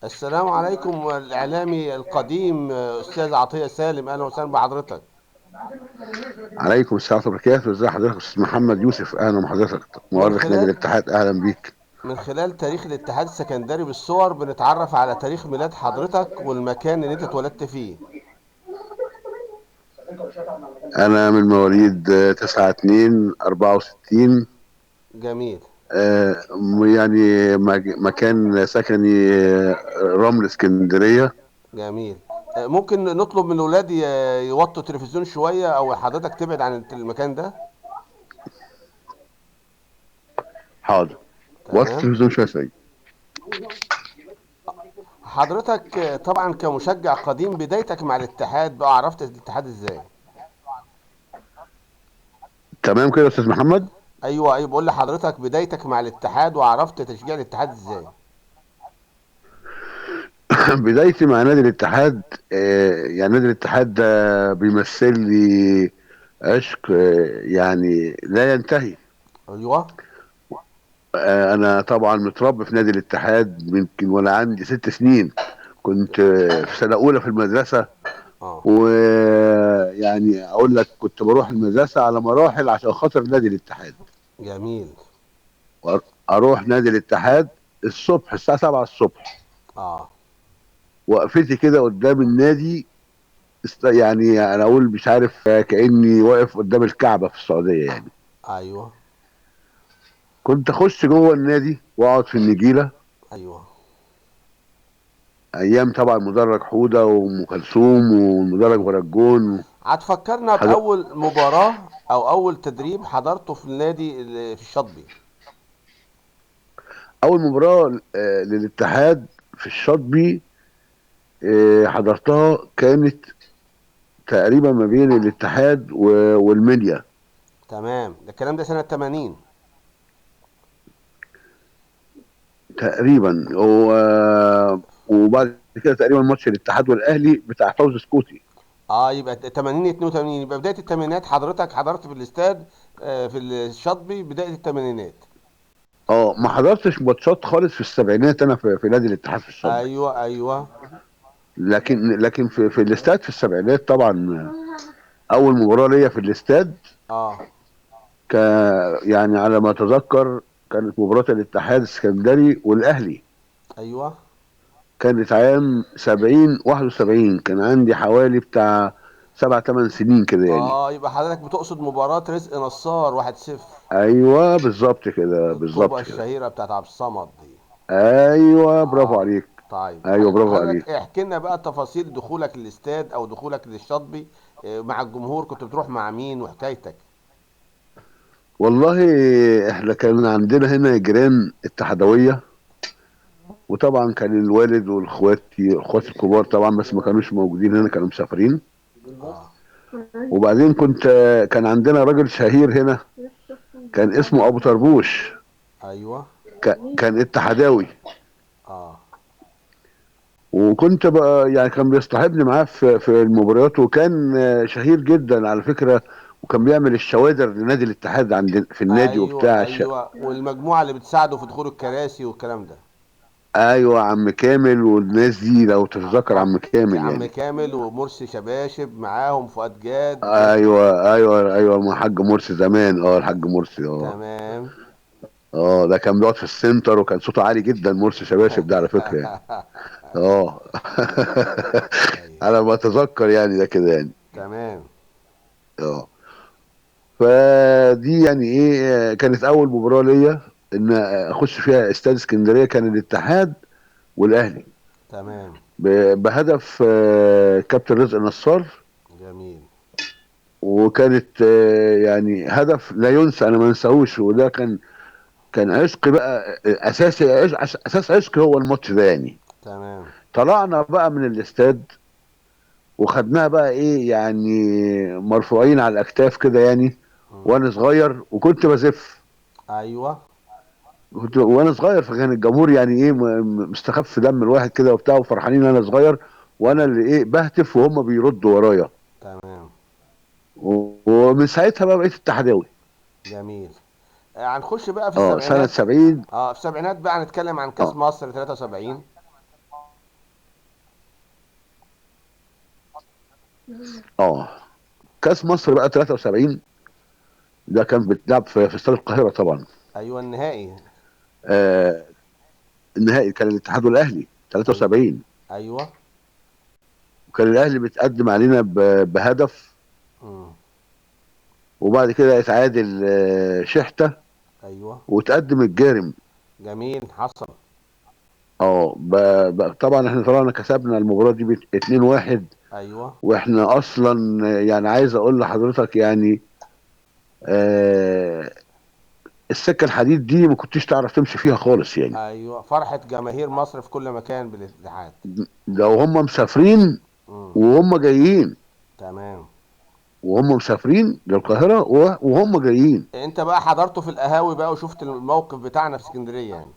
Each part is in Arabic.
السلام عليكم الإعلامي القديم أستاذ عطية سالم، أهلا وسهلا بحضرتك. عليكم السلام ورحمة الله وبركاته. ازي حضرتك استاذ محمد يوسف؟ اهلا بحضرتك، من مؤرخ نادي خلال الاتحاد، اهلا بيك. من خلال تاريخ الاتحاد السكندري بالصور بنتعرف على تاريخ ميلاد حضرتك والمكان اللي أنت اتولدت فيه. انا من مواليد 9/2/64. جميل. يعني مكان سكني رمل اسكندرية. جميل. ممكن نطلب من الأولاد يوطوا التلفزيون شوية أو حضرتك تبعد عن المكان ده؟ حاضر. وقت تمام. التلفزيون شوية سيد. حضرتك طبعا كمشجع قديم بدايتك مع الاتحاد بقى، عرفت الاتحاد ازاي؟ تمام كده يا استاذ محمد. ايوه ايوه، بقول لحضرتك بدايتك مع الاتحاد وعرفت تشجيع الاتحاد ازاي؟ بدايتي مع نادي الاتحاد، يعني نادي الاتحاد ده بيمثل لي عشق يعني لا ينتهي. ايوه. انا طبعا متربي في نادي الاتحاد يمكن وانا عندي 6 سنين. كنت في سنه اولى في المدرسه. اه. ويعني اقول لك كنت بروح المدرسه على مراحل عشان خاطر نادي الاتحاد. جميل. اروح نادي الاتحاد الصبح الساعه 7 الصبح. اه. وقفتي كده قدام النادي، يعني انا اقول مش عارف، كاني واقف قدام الكعبه في السعوديه يعني. ايوه كنت اخش جوه النادي واقعد في النجيله. ايوه. ايام طبعا مدرج حوده وام كلثوم ومدرج ورجون. هتفكرنا حاجة. باول مباراة او اول تدريب حضرته في النادي في الشاطبي؟ اول مباراة للاتحاد في الشاطبي، حضرتها كانت تقريبا ما بين الاتحاد والمنيا. تمام، ده الكلام ده سنة 80. تقريبا وبعد كده تقريبا ماتش الاتحاد والاهلي بتاع فوز سكوتي. اه، يبقى 80 82، يبقى بداية الثمانينات حضرتك حضرت في الاستاد في الشاطبي بداية الثمانينات. اه، ما حضرتش ماتشات خالص في السبعينات انا في نادي الاتحاد في الشاطبي. ايوه ايوه. لكن في الاستاد في السبعينات طبعا. اول مباراة ليا في الاستاد، اه. ك يعني على ما اتذكر، كانت مباراة الاتحاد السكندري والاهلي. ايوه. كانت عام 71 كان عندي حوالي بتاع 7 8 سنين كده يعني. اه، يبقى حضرتك بتقصد مباراة رزق نصار 1-0. ايوه بالظبط كده، الطوبة بالظبط كده. الشهيرة بتاعت عبد الصمد دي. ايوه برافو اه. عليك. طيب ايوه برافو حضرتك عليك. احكي لنا بقى تفاصيل دخولك للاستاد او دخولك للشاطبي مع الجمهور، كنت بتروح مع مين وحكايتك؟ والله احنا كان عندنا هنا جيران اتحادويه. وطبعا كان الوالد والاخواتي اخواتي الكبار طبعا، بس ما كانوش موجودين هنا، كانوا مسافرين. اه. وبعدين كان عندنا راجل شهير هنا، كان اسمه ابو طربوش. ايوه. كان اتحداوي. اه. وكنت بقى يعني كان بيصطحبني معاه في المباريات، وكان شهير جدا على فكرة. وكان بيعمل الشوادر لنادي الاتحاد عند في النادي ايوه وبتاع ايوه، والمجموعة اللي بتساعده في دخول الكراسي والكلام ده. ايوه عم كامل والناس دي لو تتذكر اه، عم كامل عم يعني. كامل ومرسي شباشب معاهم فؤاد جاد ايوه ايوه ايوه، مع الحاج مرسي زمان، الحاج مرسي تمام. ده كان بيقعد في السنتر وكان صوته عالي جدا، مرسي شباشب ده على فكرة يعني. ايوه اه. ايوه. على ما اتذكر يعني ده كده يعني. تمام. اه. فدي يعني ايه، كانت اول مباراه ليا ان اخش فيها استاد اسكندريه، كان الاتحاد والاهلي. تمام. بهدف كابتن رزق نصار. جميل. وكانت يعني هدف لا ينسى، انا ما انساهوش. وده كان عشق بقى اساسي، اساس عشق هو الماتش ده يعني. تمام. طلعنا بقى من الاستاد وخدناها بقى ايه يعني، مرفوعين على الاكتاف كده يعني. مم. وانا صغير وكنت بزف. ايوه. كنت وانا صغير، فكان الجمهور يعني ايه مستخف دم الواحد كده وبتاع، وفرحانين انا صغير. وانا مم. اللي ايه بهتف وهم بيردوا ورايا. تمام. ومن ساعتها بقى بقيت اتحداوي. جميل. هنخش بقى في اه سنة السبعينات. 70. اه، في السبعينات بقى هنتكلم عن كاس اه مصر 73. اه كاس مصر بقى 73، ده كان بيتلعب في استاد القاهره طبعا. ايوه النهائي. آه النهائي كان الاتحاد والاهلي ايوه. 73، ايوه. وكان الاهلي بيتقدم علينا بهدف، امم. وبعد كده اتعادل شحته، ايوه. وتقدم الجارم. جميل حصل. اه طبعا احنا طلعنا كسبنا المباراه دي 2-1. ايوه. واحنا اصلا يعني عايز اقول لحضرتك يعني آه السكه الحديد دي ما كنتش تعرف تمشي فيها خالص يعني. ايوه فرحة جماهير مصر في كل مكان بالاتحاد. ده وهم مسافرين امم. وهم جايين، تمام. وهم مسافرين مم. للقاهره وهم جايين. انت بقى حضرته في القهاوي بقى وشفت الموقف بتاعنا في اسكندرية يعني.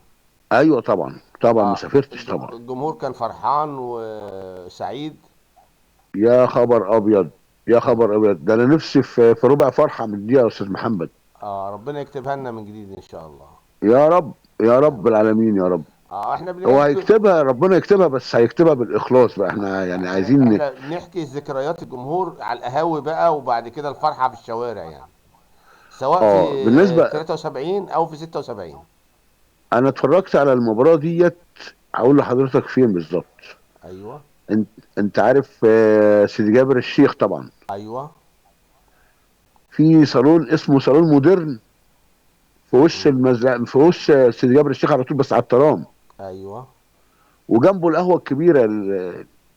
ايوه طبعا طبعا ما اه. سافرتش طبعا. الجمهور كان فرحان وسعيد. يا خبر ابيض، يا اه. خبر ابيض، ده انا نفسي في ربع فرحه من دي يا استاذ محمد. ربنا يكتبها لنا من جديد ان شاء الله. يا رب يا رب امين. العالمين يا رب. احنا هو بنحكي. هيكتبها، ربنا يكتبها، بس هيكتبها بالاخلاص بقى، احنا يعني عايزين احنا بنحكي ذكريات الجمهور على القهاوي بقى وبعد كده الفرحة في الشوارع يعني، سواء اه في بالنسبه. 73 او في 76. انا اتفرجت على المباراه ديت، هقول لحضرتك فين بالظبط. ايوه. انت انت عارف سيدي جابر الشيخ طبعا، ايوه. في صالون اسمه صالون مودرن في وش مم. في وش سيدي جابر الشيخ على طول، بس على الترام. ايوه. وجنبه القهوه الكبيره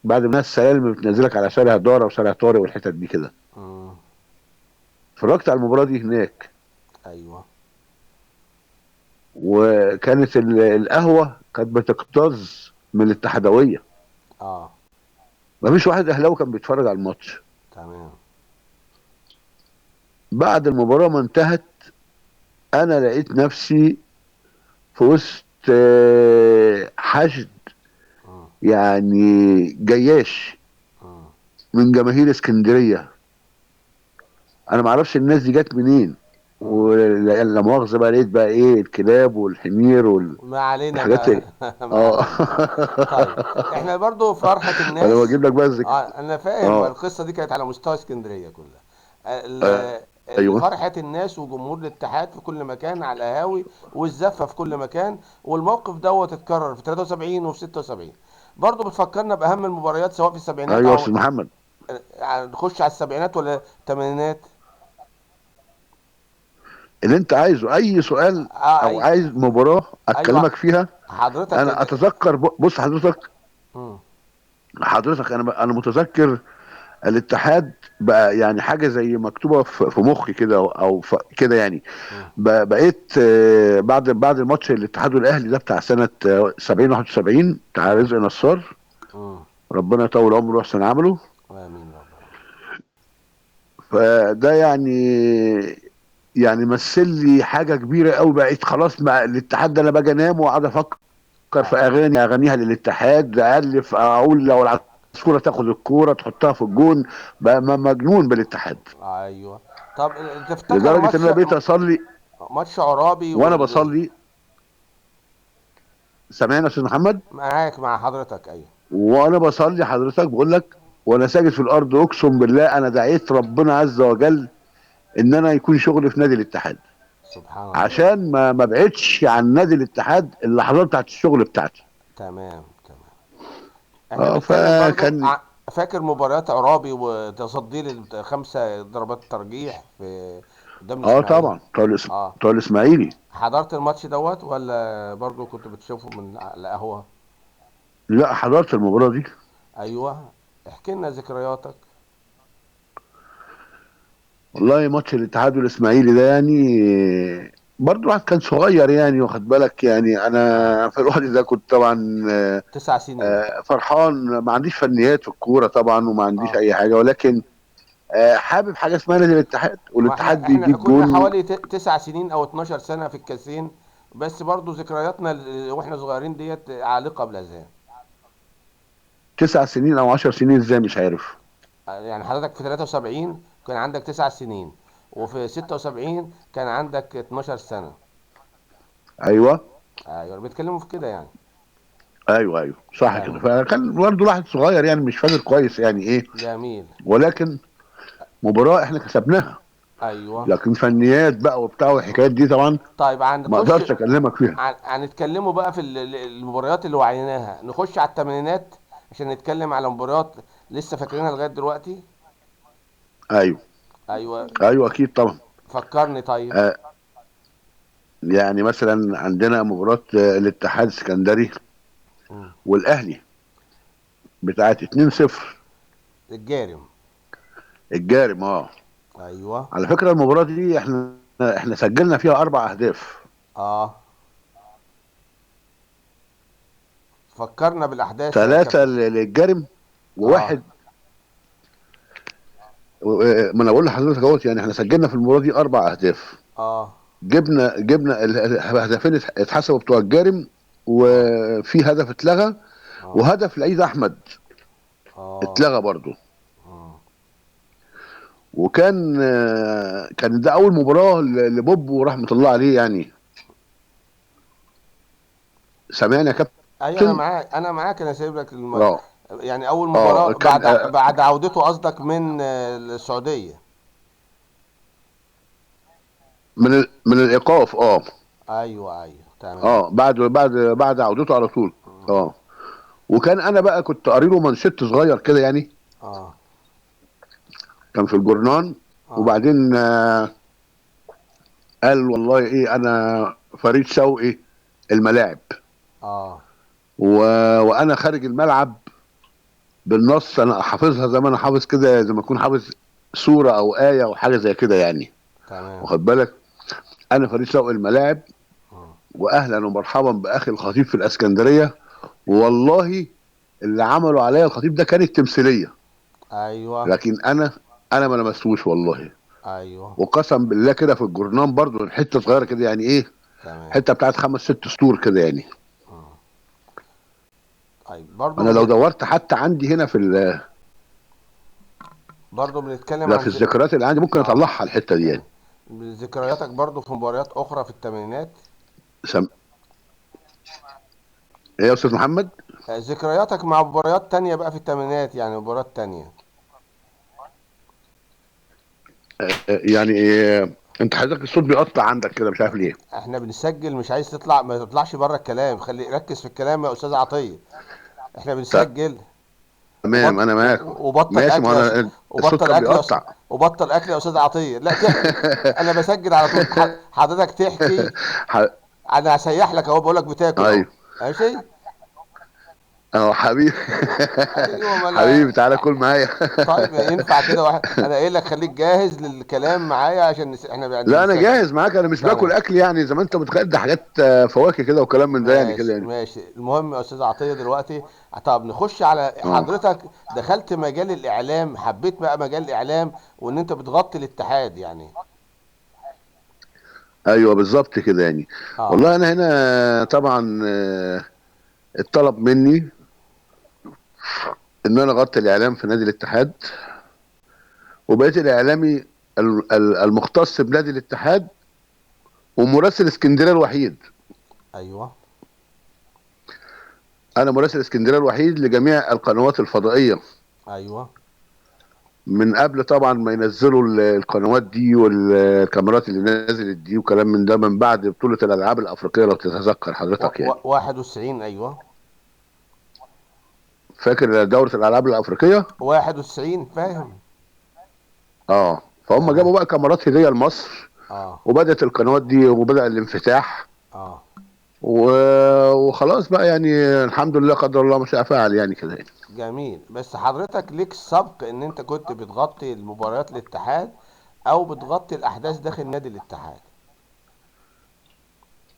بعد ما السلالم اللي بتنزلك على شارع دارة وشارع طارق والحتت دي كده. مم. اتفرجت على المباراه دي هناك، ايوه. وكانت القهوه كانت بتكتظ من الاتحادويه. اه. مفيش واحد اهلاوي كان بيتفرج على الماتش. تمام. بعد المباراه ما انتهت، انا لقيت نفسي في وسط حشد، مم. يعني جياش مم. من جماهير اسكندريه. انا ما اعرفش الناس دي جت منين، مم. ولا مؤاخذه بقى، لقيت بقى ايه الكلاب والحمير ما علينا والحاجات بقى. ما اه علينا. طيب. احنا برضو فرحة انا الناس. بجيب لك بقى الذكر. انا فاهم اه القصة دي كانت على مستوى اسكندرية كلها. آه، ايوه فرحة الناس وجمهور الاتحاد في كل مكان على القهاوي والزفة في كل مكان، والموقف دوت اتكرر في 73 وفي 76. برضو بتفكرنا بأهم المباريات سواء في السبعينات ايوه يا او استاذ محمد. نخش على السبعينات ولا الثمانينات. اللي انت عايزه اي سؤال او اي. عايز مباراه ايوه. اكلمك فيها. حضرتك انا اتذكر، بص حضرتك، مم. انا متذكر الاتحاد بقى يعني حاجه زي مكتوبه في مخي كده، او كده يعني. مم. بقيت بعد الماتش الاتحاد والاهلي ده بتاع سنه 70 71 بتاع مم. رزق نصار، مم. ربنا يطول عمره واحسن عمله. امين يا رب. فده يعني مثل لي حاجه كبيره قوي. بقيت خلاص مع الاتحاد ده، انا باجي انام واقعد افكر في اه. اغانيها للاتحاد، الف اقول لو العصفوره تاخد الكوره تحطها في الجون. بقى مجنون بالاتحاد، ايوه. طب تفتكر لدرجه ان ماتش انا بقيت اصلي ماتش عرابي وانا بصلي. سامعني يا استاذ محمد؟ معاك مع حضرتك ايوه. وانا بصلي حضرتك بقول لك، وانا ساجد في الارض اقسم بالله انا دعيت ربنا عز وجل ان انا يكون شغلي في نادي الاتحاد، سبحان الله. عشان ما بعدش عن نادي الاتحاد اللحظات بتاعت الشغل بتاعتي. تمام تمام. احنا اه بنتكلم برضو فكان. فاكر مباريات عرابي وتصدي الخمسة ضربات ترجيح في قدام اه الاسماعيلي. طبعا اه. بتوع الاسماعيلي. حضرت الماتش دوت ولا برضو كنت بتشوفه من على القهوة؟ لا حضرت المباراه دي. ايوه. احكي لنا ذكرياتك. والله ماتش الاتحاد والاسماعيلي ده يعني برضه الواحد كان صغير يعني، واخد بالك يعني. اه. انا في الوقت ده كنت طبعا 9 سنين. فرحان. ما عنديش فنيات في الكوره طبعا، وما عنديش اه. اي حاجه، ولكن حابب حاجه اسمها نادي الاتحاد، ما والاتحاد احنا بيجيب كنا جون. حوالي 9 سنين او 12 سنة في الكاسين. بس برضو ذكرياتنا واحنا صغيرين ديت عالقة بالاذهان. 9 سنين او 10 سنين ازاي مش عارف. يعني حضرتك في 73 كان عندك 9 سنين، وفي 76 كان عندك 12 سنة. ايوه. ايوه بيتكلموا في كده يعني. ايوه ايوه صح كده. تمام. فكان برضه الواحد صغير يعني مش فاكر كويس يعني ايه، جميل. ولكن مباراه احنا كسبناها. ايوه. لكن فنيات بقى وبتاع والحكايات دي طبعا طيب ما هنخش اقدرش اكلمك فيها. هنتكلموا بقى في المباريات اللي وعيناها. نخش على الثمانينات عشان نتكلم على مباريات لسه فاكرينها لغايه دلوقتي. ايوه ايوه. ايوه اكيد طبعا. فكرني طيب. آه يعني مثلا عندنا مباراه الاتحاد السكندري مم. والاهلي بتاعت 2-0. الجارم. الجارم اه. ايوه. على فكره المباراه دي احنا سجلنا فيها 4 اهداف. اه. فكرنا بالاحداث يا 3 كابتن. للجارم اه. وواحد. ما انا بقول لحضرتك اهوت، يعني احنا سجلنا في المباراه دي 4 اهداف. اه. جبنا الهدفين اتحسبوا بتوع الجارم، اه. وفي هدف اتلغى، اه. وهدف لعيد احمد اه. اتلغى برضه. اه. وكان كان ده اول مباراه لبوب ورحمه الله عليه يعني. سامعني يا ايوه انا كابتن؟ معاك، انا معاك، انا سايب لك اه يعني اول اه مباراه كان بعد عودته قصدك من السعوديه. من الايقاف اه. ايوه ايوه تمام. اه بعد عودته على طول. مم. اه. وكان انا بقى كنت قاري له مانشيت صغير كده يعني، اه. كان في الجورنان. اه. وبعدين قال والله ايه انا فريد شوقي الملاعب، اه. و... وانا خارج الملعب بالنص انا حافظها زي ما انا حافظ كده، زي ما اكون حافظ سوره او ايه او حاجه زي كده يعني. تمام. واخد بالك؟ انا فريد شوقي الملاعب، مم. واهلا ومرحبا باخي الخطيب في الاسكندريه. والله اللي عملوا عليا الخطيب ده كانت تمثيليه، ايوه. لكن انا ما لمستوش والله. ايوه. وقسم بالله كده في الجورنان برضو حته صغيره كده يعني ايه، تمام. حته بتاعت 5 6 سطور كده يعني. مم. طيب برضو انا لو دورت حتى عندي هنا برضو بنتكلم لا عن في الذكريات اللي عندي ممكن اه اطلعها الحته دي يعني. تمام. ذكرياتك برضو في مباريات اخرى في الثمانينات. سم... ايه يا استاذ محمد؟ ذكرياتك مع مباريات تانية بقى في الثمانينات، يعني مباريات تانية. يعني إيه؟ انت حضرتك الصوت بيقطع عندك كده مش عارف ليه. احنا بنسجل، مش عايز تطلع، ما تطلعش بره الكلام، خلي ركز في الكلام يا استاذ عطية. احنا بنسجل. تمام انا معاك. وبطل ماشي، ما اكل انا الصوت وبطل كان اكل بيقطع. وبطل اكل يا استاذ عطية، لا تحكي. انا بسجل على طول، حضرتك تحكي. ح... انا هسيح لك اهو، بقول لك بتاكل اهو. ايوه ماشي. اه حبيبي. ايوه ما حبيبي انا. تعالى كل معايا. طيب ينفع كده واحد، انا قايل لك خليك جاهز للكلام معايا عشان احنا لا انا بنسجل. جاهز معاك، انا مش باكل تمام. اكل يعني زي ما انت متخيل، ده حاجات فواكه كده وكلام من ده يعني كده ماشي يعني. ماشي، المهم يا استاذ عطية دلوقتي، طب نخش على اه حضرتك. دخلت مجال الاعلام، حبيت بقى مجال الاعلام وان انت بتغطي الاتحاد يعني. ايوه بالظبط كده يعني. اه. والله انا هنا طبعا اتطلب مني ان انا اغطي الاعلام في نادي الاتحاد، وبقيت الاعلامي المختص بنادي الاتحاد ومراسل اسكندريه الوحيد. ايوه. انا مراسل اسكندريه الوحيد لجميع القنوات الفضائيه، ايوه. من قبل طبعا ما ينزلوا القنوات دي والكاميرات اللي نزلت دي وكلام من ده، من بعد بطوله الالعاب الافريقيه لو تتذكر حضرتك يعني. 91. ايوه. فاكر دوره الالعاب الافريقيه؟ 91 فاهم. اه. فهم تمام. جابوا بقى كاميرات هديه لمصر، اه. وبدات القنوات دي وبدا الانفتاح، اه. وخلاص بقى يعني الحمد لله قدر الله ما شاء فعل يعني كده يعني. جميل. بس حضرتك ليك سبق ان انت كنت بتغطي المباريات الاتحاد او بتغطي الاحداث داخل نادي الاتحاد.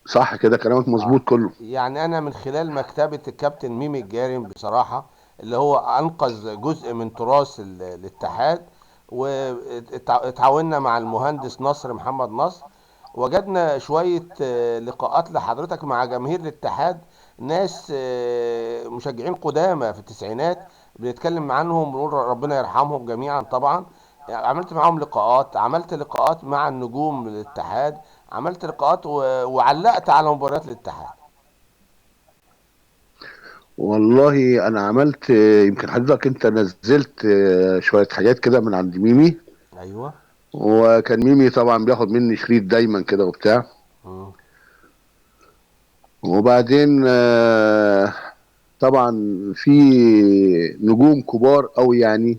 صح كده كلامك اه. مظبوط كله. يعني انا من خلال مكتبة الكابتن ميمي الجارم بصراحة، اللي هو انقذ جزء من تراث الاتحاد، واتعاوننا مع المهندس نصر محمد نصر، وجدنا شوية لقاءات لحضرتك مع جماهير الاتحاد، ناس مشجعين قدامى في التسعينات، بنتكلم عنهم ونقول ربنا يرحمهم جميعا طبعا. يعني عملت معاهم لقاءات، عملت لقاءات مع النجوم الاتحاد، عملت لقاءات وعلقت على مباريات الاتحاد. والله انا عملت يمكن حضرتك انت نزلت شويه حاجات كده من عند ميمي. ايوه. وكان ميمي طبعا بياخد مني شريط دايما كده وبتاع. مم. وبعدين طبعا في نجوم كبار قوي يعني.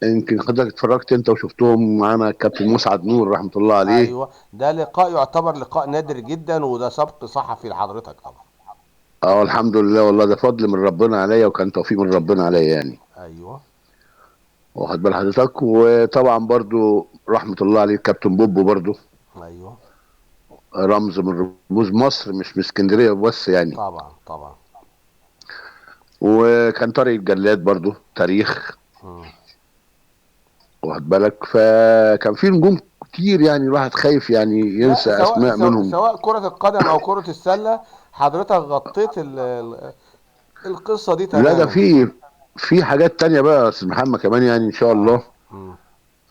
يمكن حضرتك اتفرجت انت وشفتهم معانا، كابتن مسعد نور رحمه الله عليه. ايوه، ده لقاء يعتبر لقاء نادر جدا، وده سبق صحفي لحضرتك طبعا. اه الحمد لله، والله ده فضل من ربنا عليا، وكان توفيق من ربنا عليا يعني. ايوه. واخد بال حضرتك. وطبعا برضو رحمه الله عليه كابتن بوبو برضو، ايوه. رمز من رموز مصر، مش من اسكندريه بس يعني. طبعا طبعا. وكان طارق الجلاد برضو تاريخ. مم. واخد بالك، فكان في نجوم كتير يعني الواحد خايف يعني لا، ينسى سواء اسماء سواء منهم. سواء كرة القدم او كرة السلة، حضرتك غطيت القصة دي لا ده تماما. في حاجات تانية بقى يا استاذ محمد كمان يعني ان شاء اه. الله. مم.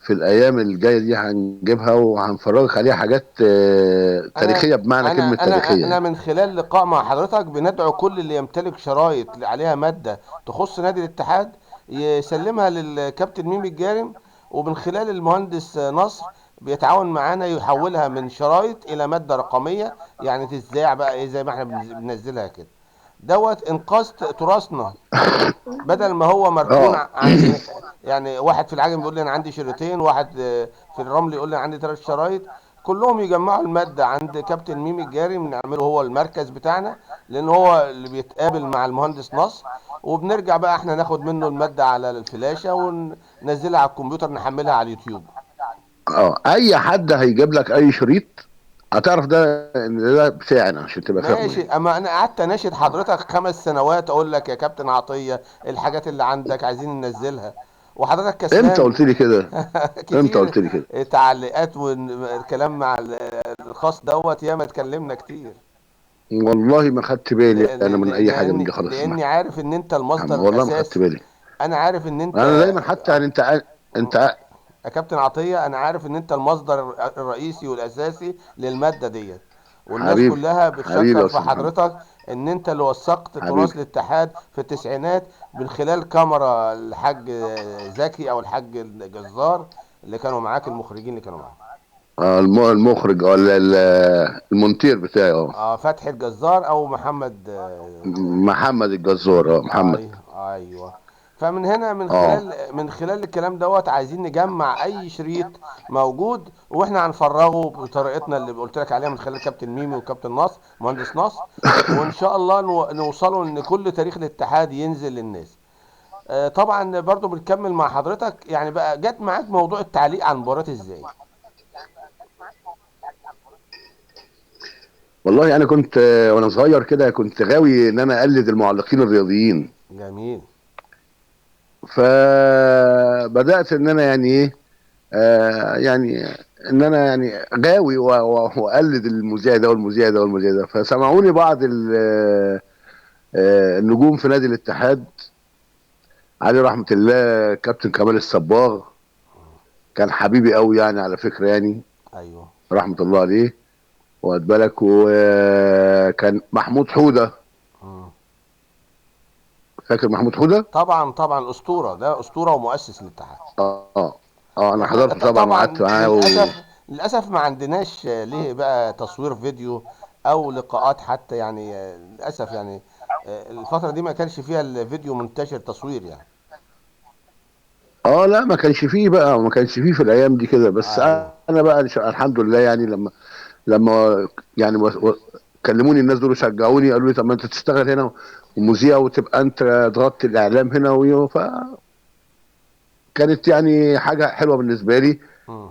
في الايام الجايه دي هنجيبها وهنفرجك عليها حاجات انا تاريخيه بمعنى انا كلمه انا تاريخيه انا يعني. من خلال لقاء مع حضرتك بندعو كل اللي يمتلك شرايط عليها مادة تخص نادي الاتحاد يسلمها للكابتن ميمي الجارم، ومن خلال المهندس نصر بيتعاون معانا يحولها من شرايط الى مادة رقمية، يعني تتذاع بقى ايه زي ما احنا بننزلها كده. دوت انقاذ تراثنا، بدل ما هو مركون اه عند يعني واحد في العجم بيقول لي انا عندي شريطين، واحد في الرمل يقول لي انا عندي 3 شرايط، كلهم يجمعوا المادة عند كابتن ميمي الجاري، بنعمله هو المركز بتاعنا، لان هو اللي بيتقابل مع المهندس نصر، وبنرجع بقى احنا ناخد منه المادة على الفلاشة وننزلها على الكمبيوتر نحملها على اليوتيوب. اه اي حد هيجيب لك اي شريط هتعرف ده ان ده بتاعنا عشان تبقى فاهمه ماشي، يعني. اما انا قعدت اناشد حضرتك 5 سنوات اقول لك يا كابتن عطية الحاجات اللي عندك عايزين ننزلها، وحضرتك امتى كسلان. قلت لي كده؟ امتى كتير. قلت لي كده؟ تعليقات والكلام مع الخاص دوت ياما اتكلمنا كتير. والله ما خدت بالي انا من اي حاجه من دي خالص يا لاني محمد. عارف ان انت المصدر والله ما خدت الاساسي. بالي. انا عارف ان انا انت دايما حتى يعني انت يا كابتن عطية، انا عارف ان انت المصدر الرئيسي والاساسي للمادة ديت، والناس حبيبي كلها حبيبي يا بتشكر في استاذ محمد. حضرتك ان انت اللي وثقت تراث حبيبي. الاتحاد في التسعينات من خلال كاميرا الحاج زكي او الحاج الجزار اللي كانوا معاك، المخرجين اللي كانوا معاك. المخرج ولا المونتير بتاعي فتحي الجزار او محمد محمد الجزار محمد. ايوه. فمن هنا اه من خلال الكلام دوت عايزين نجمع اي شريط موجود، واحنا هنفرغه بطريقتنا اللي قلت لك عليها من خلال كابتن ميمي وكابتن نصر مهندس نصر، وان شاء الله نوصله ان كل تاريخ الاتحاد ينزل للناس. طبعا برضو بنكمل مع حضرتك، يعني بقى جت معاك موضوع التعليق على المباراة ازاي؟ والله انا كنت وانا صغير كده كنت غاوي ان انا اقلد المعلقين الرياضيين. جميل. فبدات ان انا يعني ايه يعني ان انا يعني غاوي واقلد المذيع ده والمذيع ده والمذيع ده. فسمعوني بعض النجوم في نادي الاتحاد. علي رحمه الله كابتن كمال الصباغ كان حبيبي قوي يعني على فكره يعني، ايوه. رحمه الله عليه. واخد بالك. وكان محمود حوده. مم. فاكر محمود حوده؟ طبعا طبعا، اسطورة، ده اسطورة ومؤسس الاتحاد. انا احنا حضرته طبعا وقعدت طبعا معاه للاسف ما عندناش ليه بقى تصوير فيديو او لقاءات حتى، يعني للاسف يعني الفترة دي ما كانش فيها الفيديو منتشر تصوير يعني. لا ما كانش فيه بقى، ما كانش فيه في الايام دي كده. بس ايوه. انا بقى الحمد لله يعني لما يعني كلموني الناس دول شجعوني قالوا لي طب ما انت تشتغل هنا ومذيع وتبقى انت تغطي الاعلام هنا فكانت يعني حاجه حلوه بالنسبه لي. مم.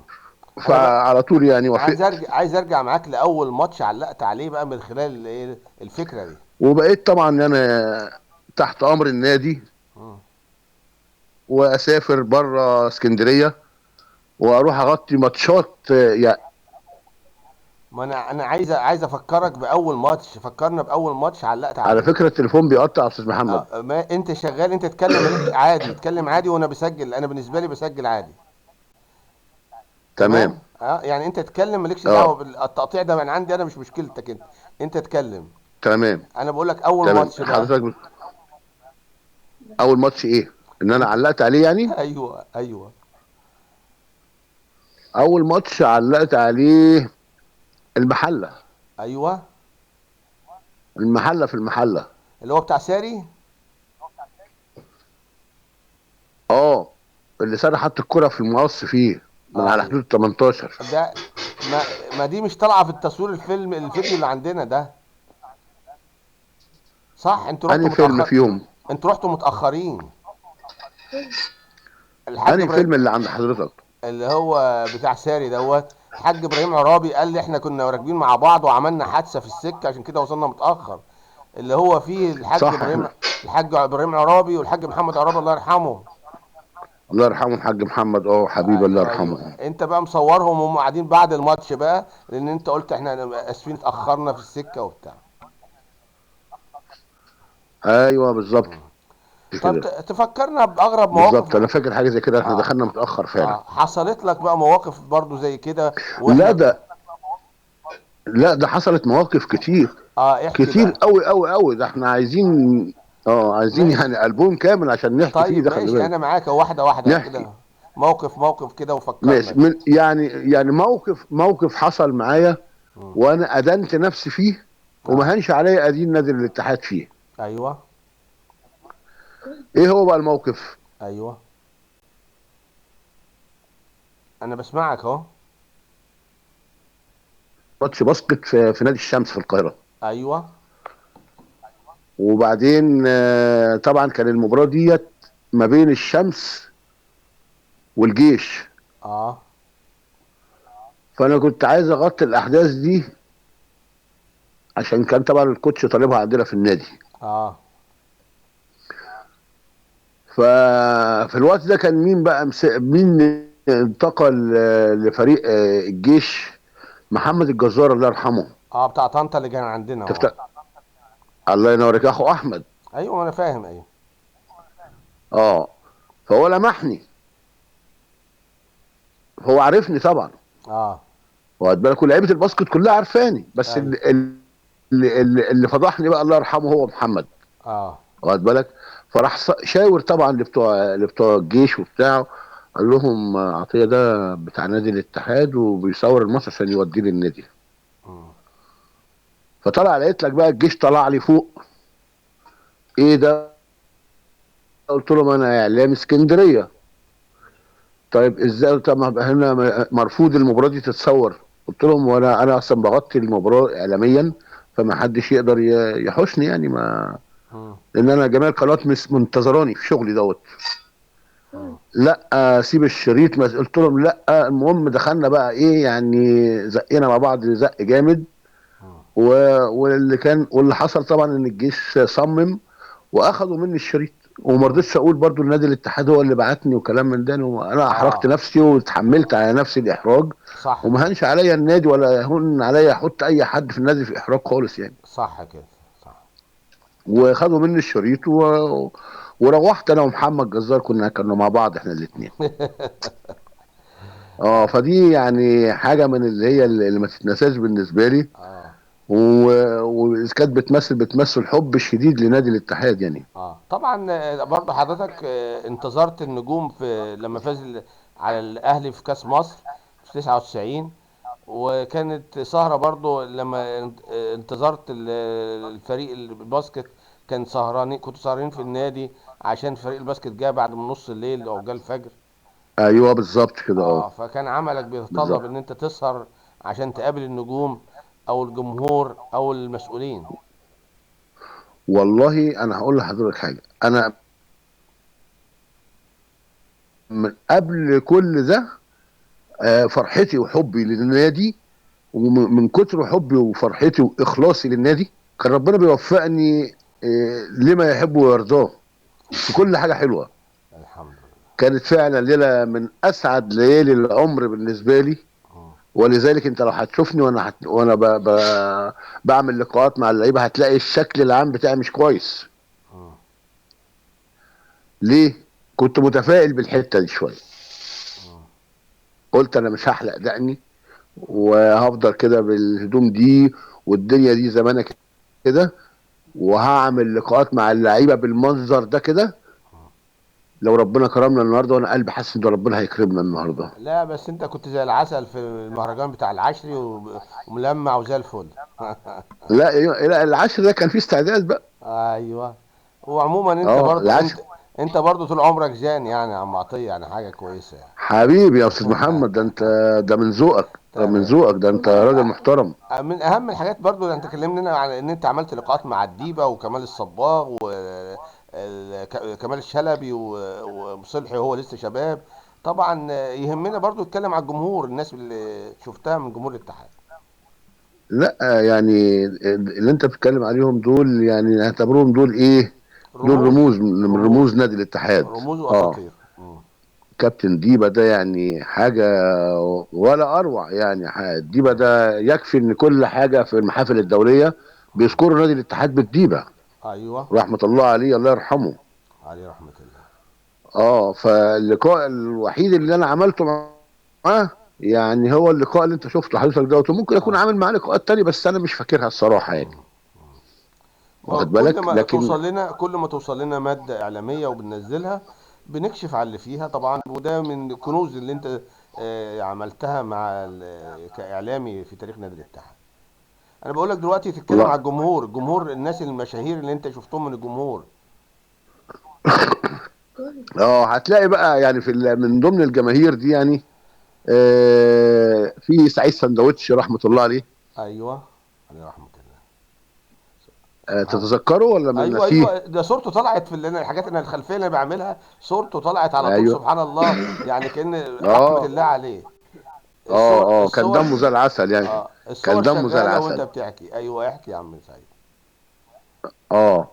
انا بقى فعلى طول يعني وافقت. عايز ارجع معاك لاول ماتش علقت عليه بقى من خلال الفكرة دي. وبقيت طبعا انا تحت امر النادي، مم. واسافر بره اسكندريه واروح اغطي ماتشات يعني. ما انا عايز افكرك باول ماتش، فكرنا باول ماتش علقت على عليه. فكره التليفون بيقطع يا استاذ محمد. ما انت شغال، انت تتكلم عادي، اتكلم عادي وانا بسجل، انا بالنسبه لي بسجل عادي. تمام. تمام. يعني انت تتكلم مالكش دعوه اه بالتقطيع ده من عندي، انا مش مشكلتك انت اتكلم. تمام. انا بقول لك اول تمام ماتش بقى. حضرتك. اول ماتش ايه ان انا انت علقت عليه يعني؟ ايوه ايوه. اول ماتش علقت عليه المحله. ايوه المحله في المحله. اللي هو بتاع ساري. اه، اللي ساري حط الكره في المقص فيه من اه على ايوه حدود 18. ده. ما دي مش طالعه في التصوير الفيديو اللي عندنا ده. صح، انتوا رحتوا انهي فيلم متاخر. فيهم؟ انتوا رحتوا متاخرين. الحاج انهي ابراهيم فيلم اللي عند حضرتك؟ اللي هو بتاع ساري دوت. الحاج ابراهيم عرابي قال لي احنا كنا راكبين مع بعض وعملنا حادثه في السكه عشان كده وصلنا متاخر. اللي هو فيه الحاج صح ابراهيم. احنا. الحاج ابراهيم عرابي والحاج محمد عرابي الله يرحمه. الله يرحمه الحاج محمد، اه حبيبي الله ايوه يرحمه. انت بقى مصورهم وهم قاعدين بعد الماتش بقى، لان انت قلت احنا اسفين اتاخرنا في السكه وبتاع. ايوه بالظبط طب كده. تفكرنا باغرب بالظبط مواقف. انا فاكر حاجه زي كده، احنا اه دخلنا متاخر فعلا. اه حصلت لك بقى مواقف برضو زي كده لا واحنا. ده، لا ده حصلت مواقف كتير. اه احكي كتير بقى. قوي قوي قوي، ده احنا عايزين، اه عايزين ماشي. يعني البوم كامل عشان نحكي فيه طيب ده، خلي ماشي بالك. انا معاك واحده واحده نحكي. كده. موقف موقف كده وفكرنا ماشي كده. من يعني موقف حصل معايا مم. وانا ادنت نفسي فيه، وما اه هنش عليا ادين نادي الاتحاد فيه. ايوه ايه هو بقى الموقف؟ ايوه انا بسمعك اهو. ماتش باسكت في نادي الشمس في القاهره. ايوه وبعدين طبعا كان المباراه ديت ما بين الشمس والجيش. اه فانا كنت عايز اغطي الاحداث دي عشان كان طبعا الكوتش طالبها عندنا في النادي. اه ففي الوقت ده كان مين بقى مين انتقل لفريق الجيش؟ اه محمد الجزار الله يرحمه. اه بتاع طنطا اللي كان عندنا اهو. تفتكر؟ الله ينورك، اخو احمد. ايوه انا فاهم ايوه. اه. فهو لمحني، هو عارفني طبعا. اه واخد بالك، ولعيبه الباسكت كلها عارفاني، بس ايوه اللي فضحني بقى الله يرحمه هو محمد. اه واخد بالك. فراح شاور طبعا لبتوع الجيش وبتاعه، قال لهم عطيه ده بتاع نادي الاتحاد وبيصور الماتش عشان يوديه للنادي. مم. فطلع لقيت لك بقى الجيش طلع لي فوق. ايه ده؟ قلت لهم انا اعلام اسكندريه. طيب ازاي؟ طب ما بقى هنا مرفوض المباراه دي تتصور. قلت لهم وانا اصلا بغطي المباراه اعلاميا، فما حدش يقدر يحوشني يعني، ما مم. لان انا جميع القنوات منتظراني في شغلي دوت. مم. لا سيب الشريط، ما قلت لهم لا. المهم دخلنا بقى ايه يعني، زقنا مع بعض زق جامد. مم. و... واللي حصل طبعا ان الجيش صمم واخدوا مني الشريط. وما مم. رضيتش اقول برضو النادي الاتحاد هو اللي بعتني وكلام من ده، انا احرجت اه نفسي واتحملت على نفسي الاحراج. صح وما كده. هنش عليا النادي ولا يهون عليا احط اي حد في النادي في احراج خالص يعني. صح كده. صح. وخدوا مني الشريط وروحت انا ومحمد جزار، كنا مع بعض احنا الاثنين. اه اه فدي يعني حاجه من اللي هي اللي ما تتنساش بالنسبه لي. اه واذا كانت بتمثل حب شديد لنادي الاتحاد يعني. اه طبعا برضه حضرتك انتظرت النجوم في لما فاز على الاهلي في كاس مصر في 99. وكانت سهرة برضه لما انتظرت الفريق الباسكت. كان سهرانين كنتوا سهرانين في النادي عشان فريق الباسكت جه بعد من نص الليل او جه الفجر. ايوه بالظبط كده اه. اه فكان عملك بيتطلب بالظبط. ان انت تسهر عشان تقابل النجوم او الجمهور او المسؤولين. والله انا هقول لحضرتك حاجه، انا من قبل كل ده فرحتي وحبي للنادي، ومن كتر حبي وفرحتي واخلاصي للنادي كان ربنا بيوفقني لما يحب ويرضاه في كل حاجه حلوه. الحمد لله. كانت فعلا ليله من اسعد ليالي العمر بالنسبه لي. مم. ولذلك انت لو هتشوفني وانا بعمل لقاءات مع اللعيبه هتلاقي الشكل العام بتاعي مش كويس. مم. ليه؟ كنت متفائل بالحته دي شويه. مم. قلت انا مش هحلق دقني وهفضل كده بالهدوم دي والدنيا دي زمانك كده، وهعمل لقاءات مع اللعيبه بالمنظر ده كده. لو ربنا كرمنا النهارده، وانا قلبي حاسس ان ربنا هيكرمنا النهارده. لا بس انت كنت زي العسل في المهرجان بتاع العشري وملمع وزي الفل. لا لا، العشر ده كان فيه استعداد بقى. ايوه. وعموما انت اه برضو العشر. انت برضو طول عمرك جان يعني يا عم عطيه، يعني حاجه كويسه يعني. حبيبي يا استاذ محمد، ده انت، ده من ذوقك، ده من تمام. ذوقك، ده انت راجل محترم. من اهم الحاجات برضو اللي انت كلمنا عن ان انت عملت لقاءات مع الديبه وكمال الصباغ وكمال الشلبي وصلحي وهو لسه شباب. طبعا يهمنا برضو نتكلم على الجمهور، الناس اللي شفتها من جمهور الاتحاد. لا يعني اللي انت بتتكلم عليهم دول، يعني نعتبرهم دول ايه؟ دول رموز. رموز من رموز. رموز نادي الاتحاد. رموز اه. واساطير. مم. كابتن ديبا ده يعني حاجة ولا أروع، يعني ديبا ده يكفي إن كل حاجة في المحافل الدولية مم. بيذكروا نادي الاتحاد بالديبا. ايوه. رحمة الله عليه، الله يرحمه. عليه رحمه الله. اه، فاللقاء الوحيد اللي أنا عملته معاه يعني هو اللقاء اللي أنت شفته حضرتك دوت، وممكن أكون اه. عامل معاه لقاءات تانية بس أنا مش فاكرها الصراحة يعني. مم. ما هو واخد بالك؟ لكن كل ما توصل لنا مادة إعلامية وبننزلها بنكشف على اللي فيها طبعا، وده من الكنوز اللي انت عملتها مع كإعلامي في تاريخ نادي الاتحاد. انا بقول لك دلوقتي تتكلم على والله. الجمهور الناس المشاهير اللي انت شفتهم من الجمهور. اه هتلاقي بقى يعني من ضمن الجماهير دي يعني في سعيد سندوتش رحمة الله عليه. ايوه. عليه رحمة الله. سبحان. تتذكره ولا من ايوه نسيه؟ ايوه، ده صورته طلعت في الحاجات انا الخلفيه اللي بعملها، صورته طلعت على طول، ايوه. سبحان الله. يعني كأن رحمة اه الله عليه. اه اه، كان الصور. دمه زي العسل يعني. اه كان الصور دمه زي شغالة وانت العسل. بتحكي. ايوه احكي يا عم سعيد. اه.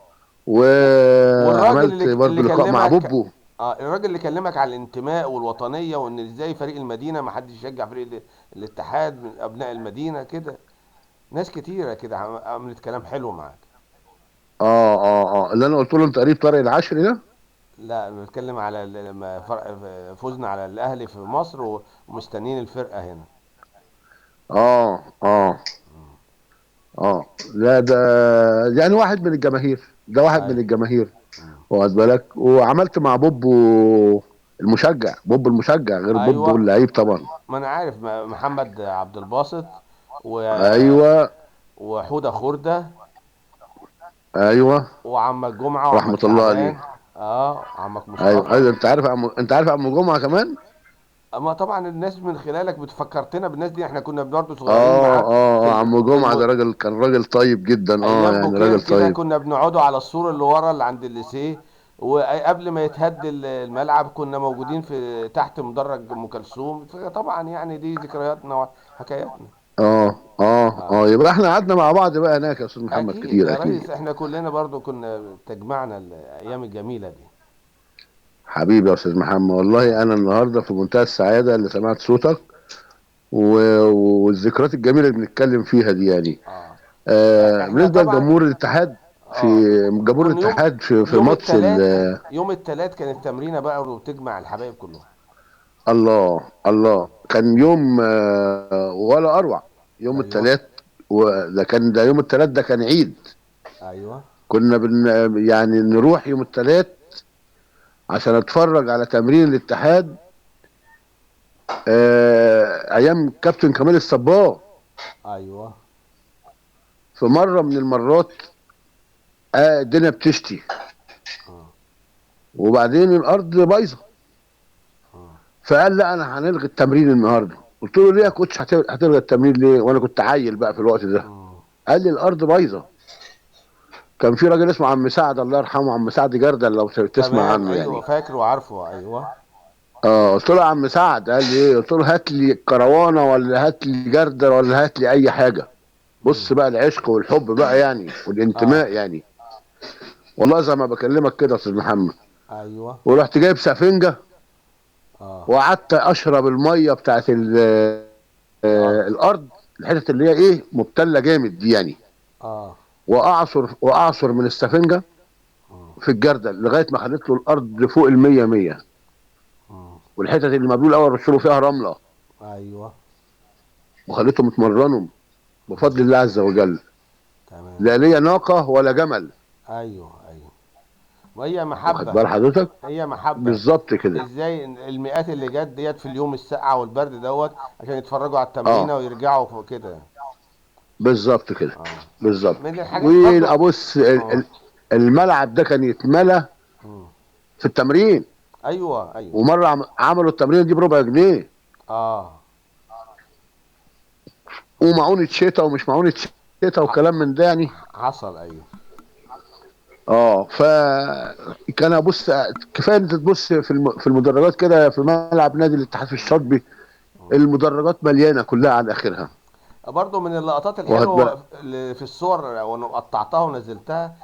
والراجل وعملت اللي برضه لقاء مع كلمك. بوبو. اه الراجل اللي كلمك على الانتماء والوطنية وان ازاي فريق المدينة ما حدش يشجع فريق الاتحاد من ابناء المدينة كده. ناس كتيرة كده عملت كلام حلو معاك. اه اه اه، اللي انا قلت له انت قريب طارق العشري ده. لا أنا بتكلم على لما فزنا على الاهلي في مصر ومستنيين الفرقة هنا. اه اه اه. لا ده يعني واحد من الجماهير، ده واحد من ايوه. الجماهير. مم. واخد بالك؟ وعملت مع بوبو المشجع، بوبو المشجع غير بوبو ايوه اللعيب طبعا. ما انا عارف محمد عبد الباسط و... ايوه وحودة خردة ايوه. وعمك جمعة رحمة وعمك الله عليه. شعبان. اه عمك ايوه مصطفى. ايوه، انت عارف عم جمعة كمان. اما طبعا الناس من خلالك بتفكرتنا بالناس دي، احنا كنا برضه صغيرين اه معاك اه عم في جمعة ده راجل، كان راجل طيب جدا، اه ايام يعني بوكير راجل كده، طيب. كنا بنقعدوا على السور اللي ورا اللي عند الليسيه، وقبل ما يتهد الملعب كنا موجودين في تحت مدرج ام كلثوم. طبعا يعني دي ذكرياتنا وحكاياتنا. اه اه اه اه، يبقى احنا قعدنا مع بعض بقى هناك يا استاذ محمد اكيد كتير يا اكيد. ريس، احنا كلنا برضو كنا تجمعنا الايام الجميله دي. حبيبي يا استاذ محمد، والله اه. انا النهارده في منتهى السعادة اللي سمعت صوتك والذكريات الجميلة اللي بنتكلم فيها دي يعني. اه. احنا بالنسبة طبعا. لجمهور الاتحاد، في اه جمهور كنا الاتحاد في يوم ماتش التلات يوم التلات كانت تمرينه بقى وتجمع الحبايب كلهم. الله الله، كان يوم ولا اروع. يوم ايوه. الثلاث، وده كان، ده يوم الثلاث ده كان عيد. ايوه. كنا يعني نروح يوم الثلاث عشان اتفرج على تمرين الاتحاد ايام كابتن كمال الصباغ. ايوه. في مره من المرات الدنيا بتشتي، اه. وبعدين الارض بايظه. اه. فقال لا انا هنلغي التمرين النهارده. قلت له ليه يا كوتش هتلغي التمرين ليه؟ وانا كنت عيل بقى في الوقت ده. اه. قال لي الارض بايظه. كان في راجل اسمه عم سعد، الله يرحمه، عم سعد جردل، لو تسمع تمام عنه ايوه يعني. فاكره وعارفه ايوه. اه، قلت له يا عم سعد. قال لي ايه؟ قلت له هات لي كروانه ولا هات لي جردل ولا هات لي اي حاجه. بص امم. بقى العشق والحب بقى يعني اه. والانتماء يعني. والله زي ما بكلمك كده يا استاذ محمد. ايوه. ورحت جايب سفنجه اه. وقعدت اشرب الميه بتاعت الارض. الارض، الحتت اللي هي ايه مبتله جامد دي يعني. اه. واعصر من السفنجه اه. في الجردل لغايه ما خليت له الارض فوق المية مية. اه. والحتت اللي مبلول الاول رشوا له فيها رمله، ايوه. وخليتهم يتمرنوا اه. بفضل الله عز وجل. تمام. لا ليا ناقه ولا جمل. ايوه ايوه. وهي واخد محبة. بال حضرتك؟ هي محبة. بالظبط كده. ازاي المئات اللي جت ديت في اليوم الساقعة والبرد دوت عشان يتفرجوا على اه التمرينة ويرجعوا كده. بالظبط كده. اه. بالظبط. من الحاجات برضو. وابص اه. الملعب ده كان يتملى مم. في التمرين. ايوه ايوه. ومره عملوا التمرين دي بربع جنيه، اه. ومعونه شتاء ومش معونه شتاء ح- وكلام من ده يعني. حصل ايوه. اه فكان ابص، كفايه انت تبص في المدرجات كده في ملعب نادي الاتحاد في الشاطبي، المدرجات مليانه كلها على اخرها. برضو من اللقطات واخد بالك؟ الحلوة اللي في الصور وانا قطعتها ونزلتها،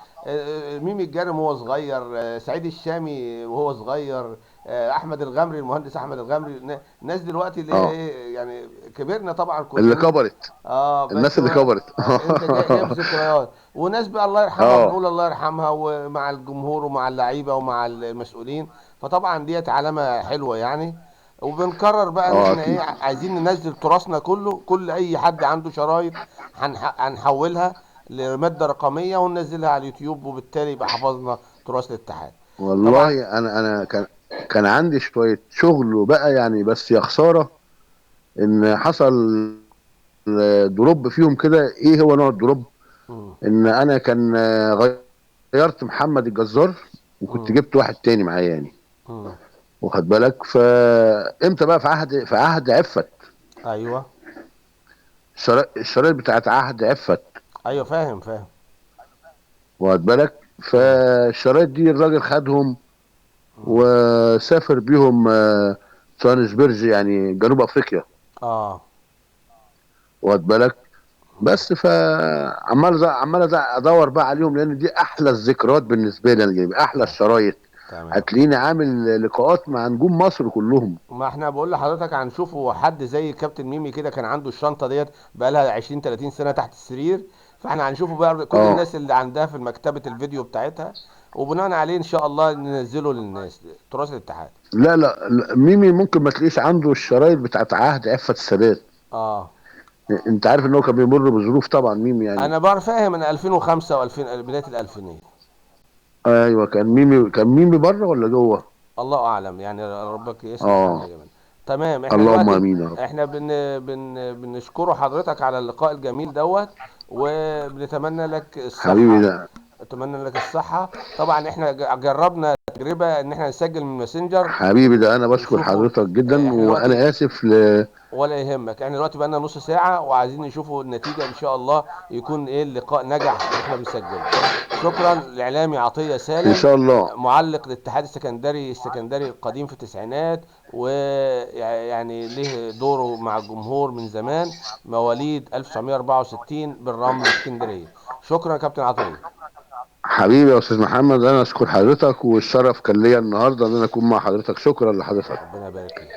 ميمي الجارم وهو صغير، سعيد الشامي وهو صغير، احمد الغمري، المهندس احمد الغمري، الناس دلوقتي اللي هي اه ايه يعني كبرنا طبعا اللي كلنا. كبرت. اه الناس بس اللي ما كبرت. انت جايب ذكريات وناس بقى الله يرحمها، اه بنقول الله يرحمها، ومع الجمهور ومع اللعيبه ومع المسؤولين. فطبعا ديت علامه حلوه يعني. وبنكرر بقى ان اه احنا اكيد. ايه عايزين ننزل تراثنا كله، كل اي حد عنده شرايط هنحولها لماده رقميه وننزلها على اليوتيوب، وبالتالي يبقى حفظنا تراث الاتحاد. طبعا. والله انا كان عندي شويه شغل وبقى يعني، بس يا خساره ان حصل دروب فيهم كده. ايه هو نوع الدروب؟ مم. ان انا كان غيرت محمد الجزار وكنت مم. جبت واحد تاني معايا يعني. مم. واخد بالك؟ فامتى بقى في عهد عفت، ايوه الشرايط بتاعت عهد عفت. ايوه فاهم فاهم. واخد بالك؟ مم. فالشرايط دي الراجل خدهم مم. وسافر بيهم جوهانسبرج يعني جنوب افريقيا. اه. واخد بالك؟ مم. بس عمال ادور بقى عليهم، لان دي احلى الذكريات بالنسبه لي، انا جايب احلى تمام. الشرايط. تمام. هتلاقيني عامل لقاءات مع نجوم مصر كلهم. ما احنا بقول لحضرتك هنشوفه حد زي كابتن ميمي كده، كان عنده الشنطه ديت بقى لها 20 30 سنه تحت السرير. فاحنا هنشوفه بقى كل اه الناس اللي عندها في مكتبه الفيديو بتاعتها، وبناء عليه ان شاء الله ننزله للناس تراث الاتحاد. لا ميمي ممكن ما تلاقيش عنده الشرايط بتاعت عهد عفت السادات. اه. انت عارف ان هو كان بيمر بظروف طبعا ميمي يعني. انا بعرف فاهم من 2005 و2000 بدايه الالفينيه. ايوه كان ميمي بره ولا جوه؟ الله اعلم يعني، ربك يصلح حالنا اه جميعا. تمام. احنا اللهم دلوقتي امين يا رب. احنا بنشكره حضرتك على اللقاء الجميل دوت، وبنتمنى لك حبيبي الصحة. ده. اتمنى لك الصحة. طبعا احنا جربنا تجربة ان احنا نسجل من ماسنجر حبيبي ده انا بشكر ونشوفه. حضرتك جدا، احنا دلوقتي وانا اسف ولا يهمك، احنا دلوقتي بقالنا نص ساعة وعايزين نشوفه النتيجة ان شاء الله، يكون ايه اللقاء نجح واحنا بنسجله. شكرا الاعلامي عطية ان سالم، شاء الله. معلق الاتحاد السكندري القديم في التسعينات، ويعني له دوره مع الجمهور من زمان، مواليد 1964 بالرمل اسكندرية. شكرا يا كابتن عطية. حبيبي يا استاذ محمد، انا اشكر حضرتك، والشرف كان ليا النهارده ان انا اكون مع حضرتك. شكرا لحضرتك. ربنا يبارك فيك.